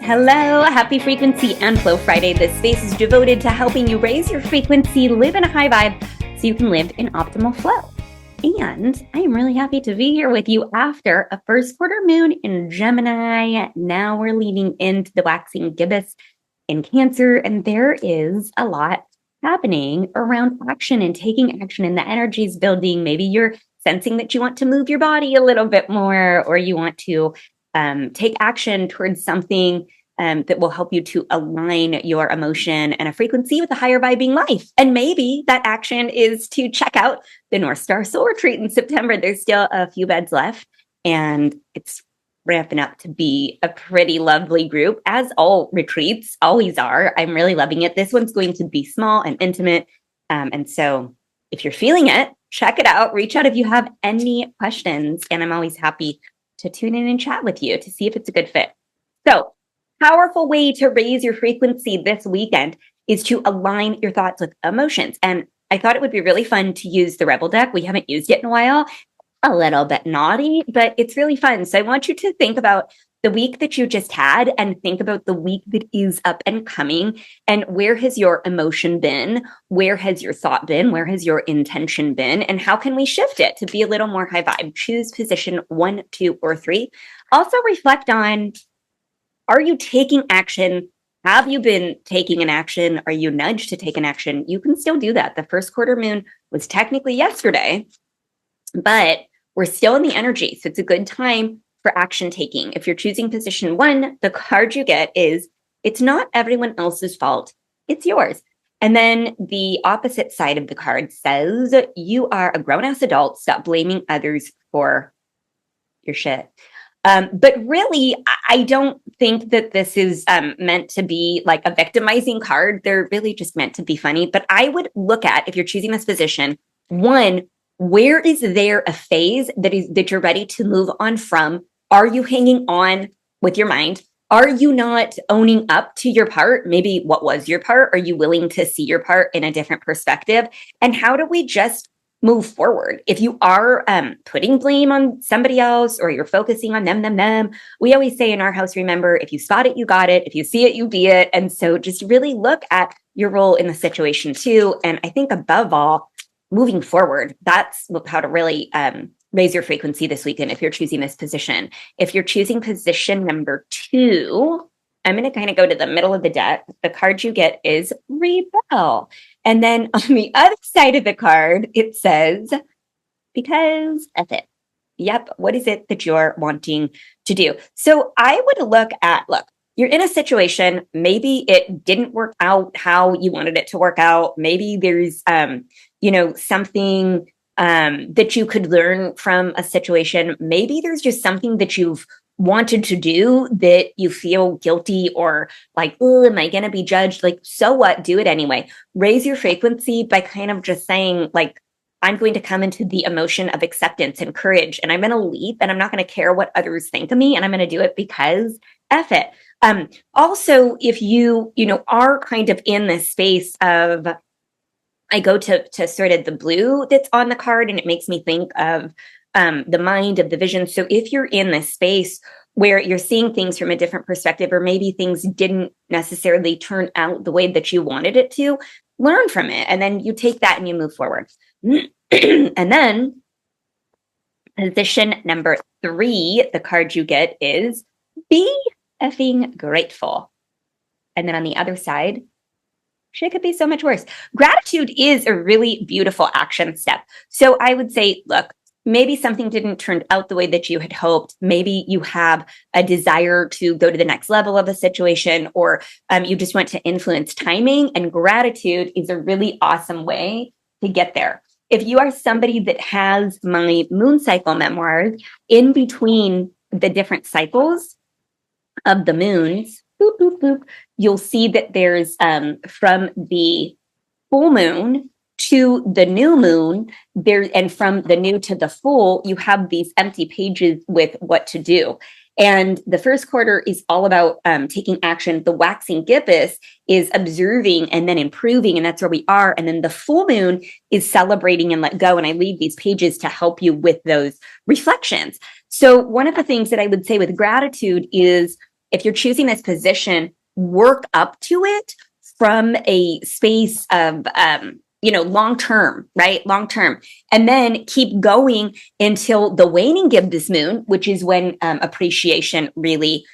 Hello, happy Frequency and Flow Friday. This space is devoted to helping you raise your frequency, live in a high vibe, so you can live in optimal flow. And I am really happy to be here with you after a first quarter moon in Gemini. Now we're leading into the Waxing Gibbous in Cancer, and there is a lot happening around action and taking action, and the energy's building. Maybe you're sensing that you want to move your body a little bit more, or you want to take action towards something that will help you to align your emotion and a frequency with a higher vibing life. And maybe that action is to check out the North Star Soul Retreat in September. There's still a few beds left, and it's ramping up to be a pretty lovely group, as all retreats always are. I'm really loving it. This one's going to be small and intimate. And so if you're feeling it, check it out. Reach out if you have any questions. And I'm always happy to tune in and chat with you to see if it's a good fit. So, powerful way to raise your frequency this weekend is to align your thoughts with emotions. And I thought it would be really fun to use the Rebel deck. We haven't used it in a while. A little bit naughty, but it's really fun. So I want you to think about the week that you just had and think about the week that is up and coming, and where has your emotion been? Where has your thought been? Where has your intention been? And how can we shift it to be a little more high vibe? Choose position 1, 2, or 3. Also reflect on, are you taking action? Have you been taking an action? Are you nudged to take an action? You can still do that. The first quarter moon was technically yesterday, but we're still in the energy. So it's a good time for action taking. If you're choosing position 1, the card you get is, it's not everyone else's fault, it's yours. And then the opposite side of the card says, you are a grown-ass adult, stop blaming others for your shit. But really, I don't think that this is meant to be like a victimizing card. They're really just meant to be funny. But I would look at, if you're choosing this position, 1, where is there a phase that you're ready to move on from? Are you hanging on with your mind? Are you not owning up to your part? Maybe what was your part? Are you willing to see your part in a different perspective? And how do we just move forward? If you are putting blame on somebody else, or you're focusing on them, we always say in our house, remember, if you spot it, you got it. If you see it, you be it. And so just really look at your role in the situation too. And I think above all, moving forward, that's how to really raise your frequency this weekend if you're choosing this position. If you're choosing position number 2, I'm going to kind of go to the middle of the deck. The card you get is Rebel. And then on the other side of the card, it says, because of it. Yep. What is it that you're wanting to do? So I would look, you're in a situation, maybe it didn't work out how you wanted it to work out. Maybe there's, something that you could learn from a situation. Maybe there's just something that you've wanted to do that you feel guilty or like, oh, am I going to be judged? Like, so what? Do it anyway. Raise your frequency by kind of just saying, like, I'm going to come into the emotion of acceptance and courage, and I'm going to leap, and I'm not going to care what others think of me, and I'm going to do it because F it. Also, if you are kind of in this space of, I go to sort of the blue that's on the card, and it makes me think of the mind, of the vision. So if you're in this space where you're seeing things from a different perspective, or maybe things didn't necessarily turn out the way that you wanted it to, learn from it. And then you take that and you move forward. And then position number 3, the card you get is be effing grateful. And then on the other side, shit could be so much worse. Gratitude is a really beautiful action step. So I would say, look, maybe something didn't turn out the way that you had hoped. Maybe you have a desire to go to the next level of a situation, or you just want to influence timing, and gratitude is a really awesome way to get there. If you are somebody that has my moon cycle memoirs, in between the different cycles of the moons, boop, boop, boop, you'll see that there's from the full moon to the new moon there, and from the new to the full, you have these empty pages with what to do. And the first quarter is all about taking action. The waxing gibbous is observing and then improving, and that's where we are. And then the full moon is celebrating and let go. And I leave these pages to help you with those reflections. So one of the things that I would say with gratitude is, if you're choosing this position, work up to it from a space of, long term, right? Long term. And then keep going until the waning gibbous moon, which is when appreciation really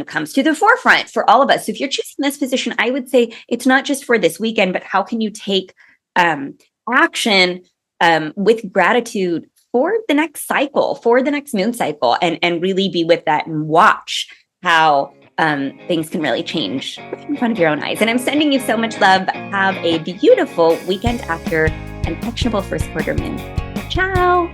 comes to the forefront for all of us. So if you're choosing this position, I would say it's not just for this weekend, but how can you take action with gratitude for the next cycle, for the next moon cycle, and really be with that and watch how things can really change in front of your own eyes. And I'm sending you so much love. Have a beautiful weekend after an actionable first quarter moon. Ciao.